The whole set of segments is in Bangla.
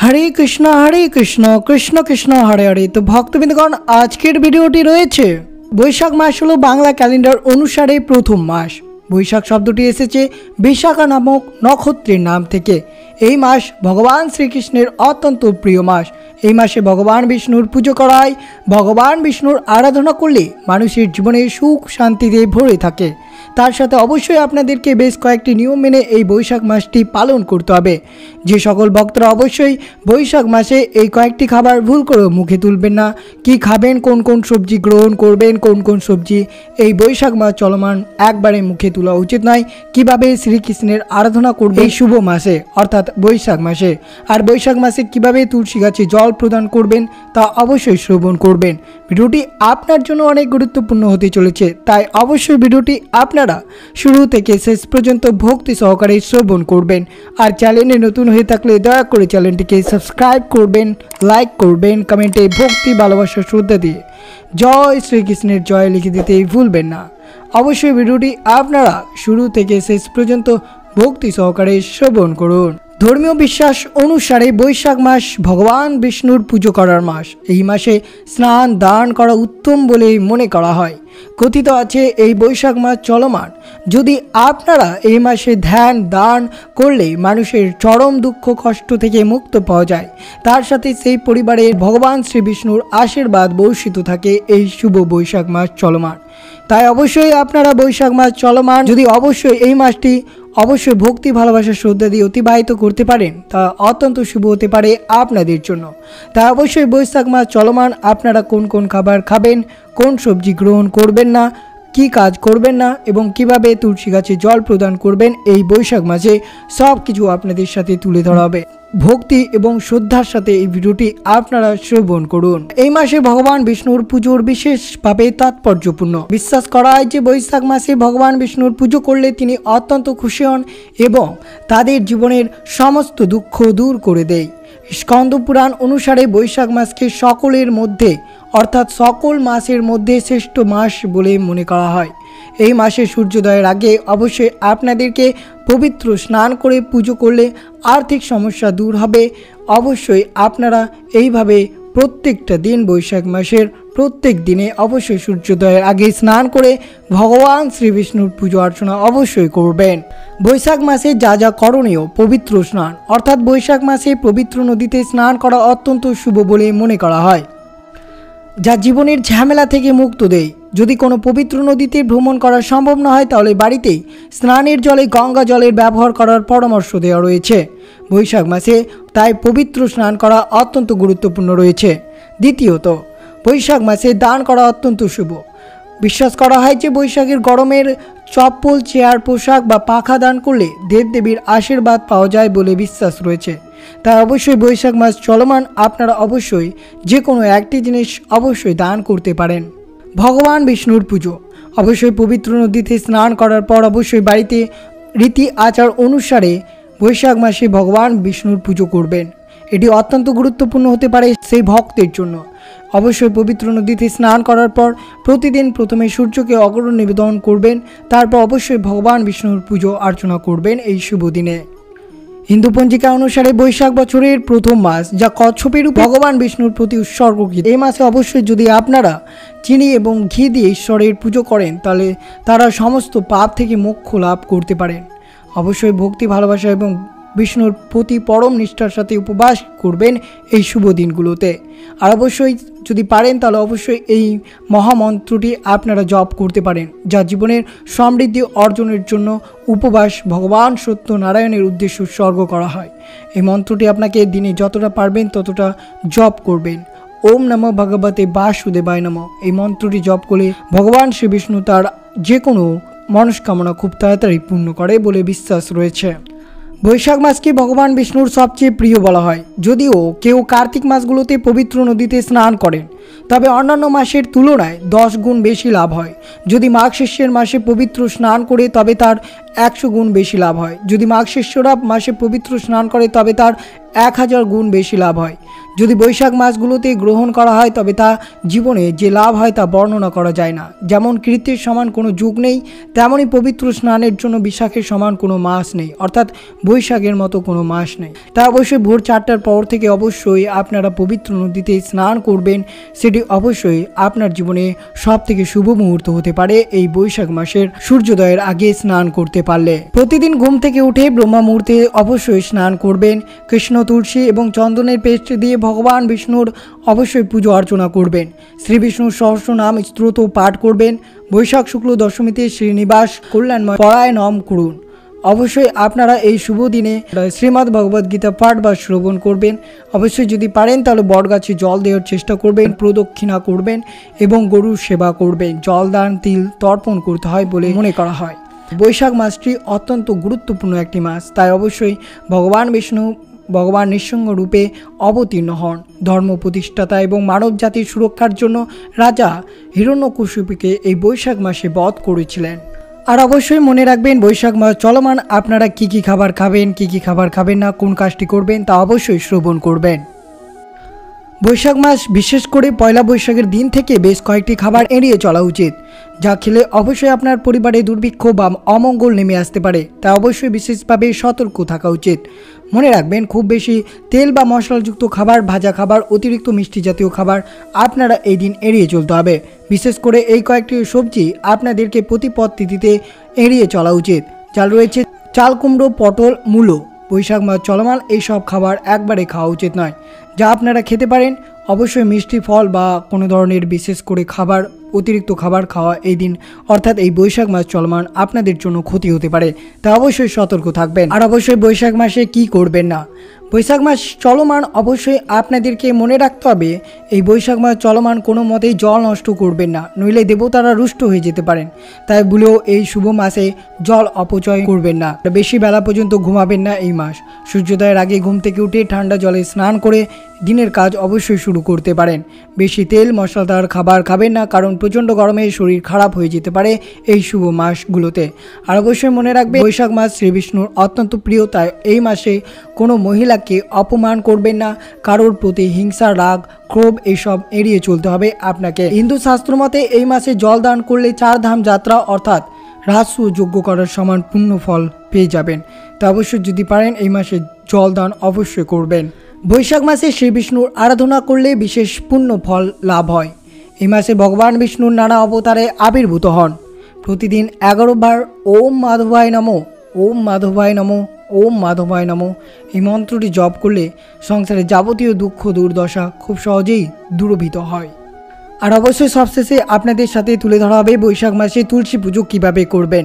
হরে কৃষ্ণ কৃষ্ণ কৃষ্ণ হরে হরে। তো ভক্তবৃন্দগণ, আজকের ভিডিওটি রয়েছে বৈশাখ মাস হলো বাংলা ক্যালেন্ডার অনুসারে প্রথম মাস। বৈশাখ শব্দটি এসেছে বিশাখা নামক নক্ষত্রের নাম থেকে। এই মাস ভগবান শ্রীকৃষ্ণের অত্যন্ত প্রিয় মাস। এই মাসে ভগবান বিষ্ণুর পুজো করা হয়। ভগবান বিষ্ণুর আরাধনা করলে মানুষের জীবনে সুখ শান্তিতে ভরে থাকে। তার সাথে অবশ্যই আপনাদেরকে বেশ কয়েকটি নিয়ম মেনে এই বৈশাখ মাসটি পালন করতে হবে। যে সকল ভক্তরা অবশ্যই বৈশাখ মাসে এই কয়েকটি খাবার ভুল করে মুখে তুলবেন না। কি খাবেন, কোন কোন সবজি গ্রহণ করবেন, কোন কোন সবজি এই বৈশাখ মাস চলমান একবারে মুখে তোলা উচিত নয়, কিভাবে শ্রীকৃষ্ণের আরাধনা করবে এই শুভ মাসে অর্থাৎ বৈশাখ মাসে, আর বৈশাখ মাসে কিভাবে তুলসী গাছে জল প্রদান করবেন তা অবশ্যই শ্রবণ করবেন। ভিডিওটি আপনার জন্য অনেক গুরুত্বপূর্ণ হতে চলেছে, তাই অবশ্যই ভিডিওটি আপনারা শুরু থেকে শেষ পর্যন্ত ভক্তি সহকারে শ্রবণ করবেন। আর চ্যানেলে নতুন হয়ে থাকলে দয়া করে চ্যানেলটিকে সাবস্ক্রাইব করবেন, লাইক করবেন, কমেন্টে ভক্তি ভালোবাসা শ্রদ্ধা দিয়ে জয় শ্রীকৃষ্ণের জয় লিখে দিতে ভুলবেন না। অবশ্যই ভিডিওটি আপনারা শুরু থেকে শেষ পর্যন্ত ভক্তি সহকারে শ্রবণ করুন। ধর্মীয় বিশ্বাস অনুসারে বৈশাখ মাস ভগবান বিষ্ণুর পুজো করার মাস। এই মাসে স্নান দান করা উত্তম বলে মনে করা হয়। কথিত আছে এই বৈশাখ মাস চলমান, যদি আপনারা এই মাসে ধ্যান দান করলে মানুষের চরম দুঃখ কষ্ট থেকে মুক্ত পাওয়া যায়। তার সাথে সেই পরিবারে ভগবান শ্রী বিষ্ণুর আশীর্বাদ বর্ষিত থাকে এই শুভ বৈশাখ মাস চলমান। তাই অবশ্যই আপনারা বৈশাখ মাস চলমান যদি অবশ্যই এই মাসটি অবশ্যই ভক্তি ভালোবাসা শ্রদ্ধা দিয়ে অতিবাহিত করতে পারেন, তা অত্যন্ত শুভ হতে পারে আপনাদের জন্য। তাই অবশ্যই বৈশাখ মাস চলমান আপনারা কোন কোন খাবার খাবেন, কোন সবজি গ্রহণ করবেন না, কি কাজ করবেন না এবং কিভাবে তুলসী গাছে জল প্রদান করবেন এই বৈশাখ মাসে সব কিছু আপনাদের সাথে তুলে ধরা হবে। ভক্তি এবং শ্রদ্ধার সাথে এই ভিডিওটি আপনারা শ্রবণ করুন। এই মাসে ভগবান বিষ্ণুর পুজোর বিশেষভাবে তাৎপর্যপূর্ণ। বিশ্বাস করা হয় যে বৈশাখ মাসে ভগবান বিষ্ণুর পুজো করলে তিনি অত্যন্ত খুশি হন এবং তাদের জীবনের সমস্ত দুঃখ দূর করে দেয়। স্কন্দ পুরাণ অনুসারে বৈশাখ মাসকে সকলের মধ্যে অর্থাৎ সকল মাসের মধ্যে শ্রেষ্ঠ মাস বলে মনে করা হয়। এই মাসে সূর্যোদয়ের আগে অবশ্যই আপনাদেরকে পবিত্র স্নান করে পুজো করলে আর্থিক সমস্যা দূর হবে। অবশ্যই আপনারা এইভাবে প্রত্যেকটা দিন বৈশাখ মাসের প্রত্যেক দিনে অবশ্যই সূর্যোদয়ের আগে স্নান করে ভগবান শ্রী বিষ্ণুর পুজো অর্চনা অবশ্যই করবেন। বৈশাখ মাসে যা যা করণীয়: পবিত্র স্নান অর্থাৎ বৈশাখ মাসে পবিত্র নদীতে স্নান করা অত্যন্ত শুভ বলে মনে করা হয়, যা জীবনের ঝামেলা থেকে মুক্ত দেয়। যদি কোনো পবিত্র নদীতে ভ্রমণ করা সম্ভব না হয় তাহলে বাড়িতেই স্নানের জলে গঙ্গা জলের ব্যবহার করার পরামর্শ দেওয়া রয়েছে বৈশাখ মাসে, তাই পবিত্র স্নান করা অত্যন্ত গুরুত্বপূর্ণ রয়েছে। দ্বিতীয়ত, বৈশাখ মাসে দান করা অত্যন্ত শুভ। বিশ্বাস করা হয় যে বৈশাখের গরমের চপ্পল, চেয়ার, পোশাক বা পাখা দান করলে দেবদেবীর আশীর্বাদ পাওয়া যায় বলে বিশ্বাস রয়েছে। তাই অবশ্যই বৈশাখ মাস চলমান আপনারা অবশ্যই যে কোনো একটি জিনিস অবশ্যই দান করতে পারেন। ভগবান বিষ্ণুর পুজো অবশ্যই পবিত্র নদীতে স্নান করার পর অবশ্যই বাড়িতে রীতি আচার অনুসারে বৈশাখ মাসে ভগবান বিষ্ণুর পুজো করবেন। এটি অত্যন্ত গুরুত্বপূর্ণ হতে পারে সেই ভক্তের জন্য। অবশ্যই পবিত্র নদীতে স্নান করার পর প্রতিদিন প্রথমে সূর্যকে অগ্র নিবেদন করবেন, তারপর অবশ্যই ভগবান বিষ্ণুর পুজো অর্চনা করবেন এই শুভ দিনে। হিন্দু পঞ্জিকা অনুসারে বৈশাখ বছরের প্রথম মাস, যা কচ্ছপের ভগবান বিষ্ণুর প্রতি উৎসর্গকৃত। এই মাসে অবশ্যই যদি আপনারা চিনি এবং ঘি দিয়ে ঈশ্বরের পুজো করেন তাহলে তারা সমস্ত পাপ থেকে মোক্ষ লাভ করতে পারেন। অবশ্যই ভক্তি ভালোবাসা এবং বিষ্ণুর প্রতি পরম নিষ্ঠার সাথে উপবাস করবেন এই শুভ দিনগুলোতে। আর অবশ্যই যদি পারেন তাহলে অবশ্যই এই মহামন্ত্রটি আপনারা জপ করতে পারেন, যা জীবনের সমৃদ্ধি অর্জনের জন্য উপবাস ভগবান সত্যনারায়ণের উদ্দেশ্যে উৎসর্গ করা হয়। এই মন্ত্রটি আপনাকে দিনে যতটা পারবেন ততটা জপ করবেন। ওম নমঃ ভগবতে বাসুদেবায় নমঃ। এই মন্ত্রটি জপ করলে ভগবান শ্রী বিষ্ণু তার যে কোনো মনস্কামনা খুব তাড়াতাড়ি পূর্ণ করে বলে বিশ্বাস রয়েছে। বৈশাখ মাসকে ভগবান বিষ্ণুর সবচেয়ে প্রিয় বলা হয়। যদিও কেউ কার্তিক মাসগুলোতে পবিত্র নদীতে স্নান করেন, তবে অন্যান্য মাসের তুলনায় 10 গুণ বেশি লাভ হয়। যদি মাঘশেষের মাসে পবিত্র স্নান করে তবে তার 100 গুণ বেশি লাভ হয়। যদি মাঘশেষরা মাসে পবিত্র স্নান করে তবে তার 1000 গুণ বেশি লাভ হয়। যদি বৈশাখ মাসগুলোতে গ্রহণ করা হয় তবে তা জীবনে যে লাভ হয় তা বর্ণনা করা যায় না। যেমন কৃত্যের সমান কোনো যুগ নেই, তেমনই পবিত্র স্নানের জন্য বিশাখের সমান কোনো মাস নেই, অর্থাৎ বৈশাখের মতো কোনো মাস নেই। তাই অবশ্যই ভোর 4টার পর থেকে অবশ্যই আপনারা পবিত্র নদীতে স্নান করবেন। সেটি অবশ্যই আপনার জীবনে সব থেকে শুভ মুহূর্ত হতে পারে এই বৈশাখ মাসের সূর্যোদয়ের আগে স্নান করতে পারলে। প্রতিদিন ঘুম থেকে উঠে ব্রহ্মা মুহূর্তে অবশ্যই স্নান করবেন। কৃষ্ণ, তুলসী এবং চন্দনের পেস্ট দিয়ে ভগবান বিষ্ণুর অবশ্যই পুজো অর্চনা করবেন। শ্রী বিষ্ণুর সহস্রনাম স্তোত্র পাঠ করবেন। বৈশাখ শুক্ল দশমীতে শ্রীনিবাস কল্যাণময় পরায়ণম করুন। অবশ্যই আপনারা এই শুভ দিনে শ্রীমদ্ ভগবদ গীতা পাঠ বা শ্রবণ করবেন। অবশ্যই যদি পারেন তাহলে বটগাছে জল দেওয়ার চেষ্টা করবেন, প্রদক্ষিণা করবেন এবং গরুর সেবা করবেন। জলদান, তিল তর্পণ করতে হয় বলে মনে করা হয়। বৈশাখ মাসটি অত্যন্ত গুরুত্বপূর্ণ একটি মাস, তাই অবশ্যই ভগবান বিষ্ণু ভগবান নৃসিংহ রূপে অবতীর্ণ হন। ধর্ম প্রতিষ্ঠাতা এবং মানব জাতির সুরক্ষার জন্য রাজা হিরণ্যকশিপুকে এই বৈশাখ মাসে বধ করেছিলেন। আর অবশ্যই মনে রাখবেন বৈশাখ মাস চলমান আপনারা কি কি খাবার খাবেন, কি কি খাবার খাবেন না, কোন কাজটি করবেন তা অবশ্যই শ্রবণ করবেন। বৈশাখ মাস বিশেষ করে পয়লা বৈশাখের দিন থেকে বেশ কয়েকটি খাবার এড়িয়ে চলা উচিত, যা খেলে অবশ্যই আপনার পরিবারে দুর্ভিক্ষ বা অমঙ্গল নেমে আসতে পারে। তাই অবশ্যই বিশেষভাবে সতর্ক থাকা উচিত। মনে রাখবেন খুব বেশি তেল বা মশলাযুক্ত খাবার, ভাজা খাবার, অতিরিক্ত মিষ্টি জাতীয় খাবার আপনারা এই দিন এড়িয়ে চলতে হবে। বিশেষ করে এই কয়েকটি সবজি আপনাদেরকে প্রতি পদ্ধতিতে এড়িয়ে চলা উচিত, যা রয়েছে চাল কুমড়ো, পটল, মূলো। বৈশাখ মাস চলমান এইসব খাবার একবারে খাওয়া উচিত নয়। যা আপনারা খেতে পারেন অবশ্যই মিষ্টি ফল বা কোনো ধরনের বিশেষ করে খাবার, অতিরিক্ত খাবার খাওয়া এই দিন অর্থাৎ এই বৈশাখ মাস চলমান আপনাদের জন্য ক্ষতি হতে পারে, তা অবশ্যই সতর্ক থাকবেন। আর অবশ্যই বৈশাখ মাসে কি করবেন না। বৈশাখ মাস চলমান অবশ্যই আপনাদেরকে মনে রাখতে হবে এই বৈশাখ মাস চলমান কোনো মতেই জল নষ্ট করবেন না, নইলে দেবতারা রুষ্ট হয়ে যেতে পারেন। তাই বলেও এই শুভ মাসে জল অপচয় করবেন না, বেশি বেলা পর্যন্ত ঘুমাবেন না। এই মাস সূর্যোদয়ের আগে ঘুম থেকে উঠে ঠান্ডা জলে স্নান করে দিনের কাজ অবশ্যই শুরু করতে পারেন। বেশি তেল মশলাদার খাবার খাবেন না, কারণ প্রচণ্ড গরমে শরীর খারাপ হয়ে যেতে পারে এই শুভ মাসগুলোতে। আর অবশ্যই মনে রাখবে বৈশাখ মাস শ্রী বিষ্ণুর অত্যন্ত প্রিয়, তাই এই মাসে কোনো মহিলাকে অপমান করবেন না। কারোর প্রতি হিংসা, রাগ, ক্ষোভ এইসব এড়িয়ে চলতে হবে আপনাকে। হিন্দু শাস্ত্র মতে এই মাসে জল দান করলে 4 ধাম যাত্রা অর্থাৎ রাজস্ব যজ্ঞ করার সমান পুণ্য ফল পেয়ে যাবেন। তা অবশ্যই যদি পারেন এই মাসে জল দান অবশ্যই করবেন। বৈশাখ মাসে শ্রী বিষ্ণুর আরাধনা করলে বিশেষ পুণ্য ফল লাভ হয়। এই মাসে ভগবান বিষ্ণুর নানা অবতারে আবির্ভূত হন। প্রতিদিন 11 বার ওম মাধবায় নমঃ, ওম মাধবায় নমঃ, ওম মাধবায় নমঃ এই মন্ত্রটি জপ করলে সংসারে যাবতীয় দুঃখ দুর্দশা খুব সহজেই দূরীভূত হয়। আর অবশ্যই সবশেষে আপনাদের সাথে তুলে ধরা হবে বৈশাখ মাসে তুলসী পুজো কীভাবে করবেন।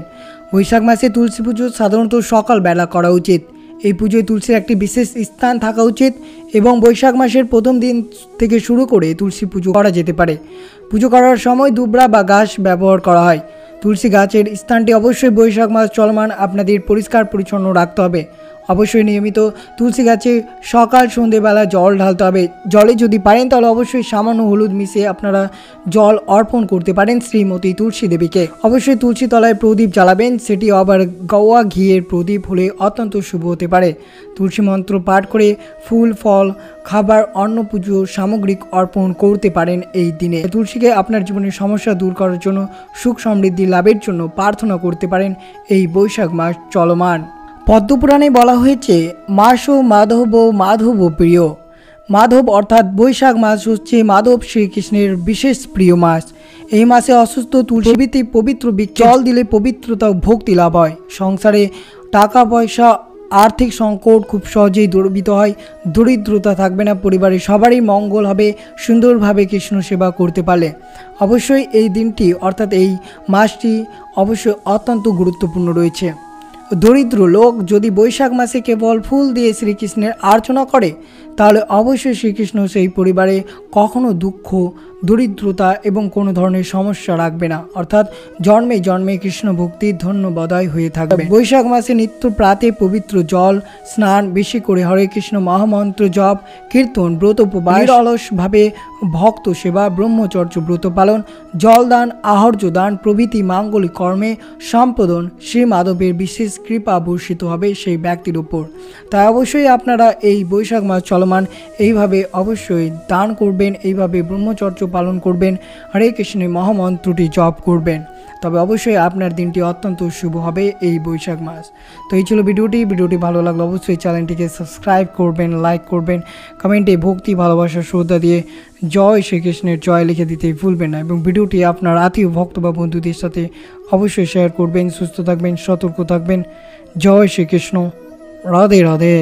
বৈশাখ মাসে তুলসী পুজো সাধারণত সকালবেলা করা উচিত। এই পুজোয় তুলসীর একটি বিশেষ স্থান থাকা উচিত এবং বৈশাখ মাসের প্রথম দিন থেকে শুরু করে তুলসী পুজো করা যেতে পারে। পুজো করার সময় দুবরা বা ঘাস ব্যবহার করা হয়। তুলসী গাছের স্থানটি অবশ্যই বৈশাখ মাস চলমান আপনাদের পরিষ্কার পরিচ্ছন্ন রাখতে হবে। অবশ্যই নিয়মিত তুলসী গাছে সকাল সন্ধেবেলা জল ঢালতে হবে। জলে যদি পারেন তাহলে অবশ্যই সামান্য হলুদ মিশিয়ে আপনারা জল অর্পণ করতে পারেন শ্রীমতী তুলসী দেবীকে। অবশ্যই তুলসী তলায় প্রদীপ জ্বালাবেন, সেটি আবার গাওয়া ঘিয়ের প্রদীপ হলে অত্যন্ত শুভ হতে পারে। তুলসী মন্ত্র পাঠ করে ফুল, ফল, খাবার, অন্ন পুজো সামগ্রিক অর্পণ করতে পারেন এই দিনে। তুলসীকে আপনার জীবনের সমস্যা দূর করার জন্য, সুখ সমৃদ্ধি লাভের জন্য প্রার্থনা করতে পারেন এই বৈশাখ মাস চলমান। পদ্মপুরাণে বলা হয়েছে মাসো মাধব মাধব প্রিয়। মাধব অর্থাৎ বৈশাখ মাস হচ্ছে মাধব শ্রীকৃষ্ণের বিশেষ প্রিয় মাস। এই মাসে অসুস্থ তুলসীতে পবিত্র জল দিলে পবিত্রতা ও ভক্তি লাভ হয়। সংসারে টাকা পয়সা, আর্থিক সংকট খুব সহজেই দূরীভূত হয়। দরিদ্রতা থাকবে না, পরিবারের সবারই মঙ্গল হবে সুন্দরভাবে কৃষ্ণ সেবা করতে পারলে। অবশ্যই এই দিনটি অর্থাৎ এই মাসটি অবশ্যই অত্যন্ত গুরুত্বপূর্ণ রয়েছে। দরিদ্র লোক যদি বৈশাখ মাসে কেবল ফুল দিয়ে শ্রীকৃষ্ণের আর্চনা করে তাহলে অবশ্যই শ্রীকৃষ্ণ সেই পরিবারে কখনো দুঃখ, দরিদ্রতা এবং কোনো ধরনের সমস্যা রাখবে না, অর্থাৎ জন্মে জন্মে কৃষ্ণ ভক্তির ধন্য বদায় হয়ে থাকবে। বৈশাখ মাসে নিত্য প্রাতে পবিত্র জল স্নান, বেশি করে হরে কৃষ্ণ মহামন্ত্র জপ, কীর্তন, ব্রত উপবাস, অলসভাবে ভক্ত সেবা, ব্রহ্মচর্য ব্রত পালন, জলদান, আহার্য দান প্রভৃতি মাঙ্গলিক কর্মে সম্পাদন শ্রী মাধবের বিশেষ কৃপা বর্ষিত হবে সেই ব্যক্তির উপর। তাই অবশ্যই আপনারা এই বৈশাখ মাস চলমান এইভাবে অবশ্যই দান করবেন, এইভাবে ব্রহ্মচর্য পালন করবেন, হরে কৃষ্ণের মহামন্ত্রটি জপ করবেন, তবে অবশ্যই আপনার দিনটি অত্যন্ত শুভ হবে এই বৈশাখ মাস। তো এই ছিল ভিডিওটি ভালো লাগলে অবশ্যই চ্যানেলটিকে সাবস্ক্রাইব করবেন, লাইক করবেন, কমেন্টে ভক্তি ভালোবাসা শ্রদ্ধা দিয়ে জয় শ্রীকৃষ্ণের জয় লিখে দিতে ভুলবেন না, এবং ভিডিওটি আপনার আত্মীয় ভক্ত বা বন্ধুদের সাথে অবশ্যই শেয়ার করবেন। সুস্থ থাকবেন, সতর্ক থাকবেন। জয় শ্রীকৃষ্ণ, রাধে রাধে।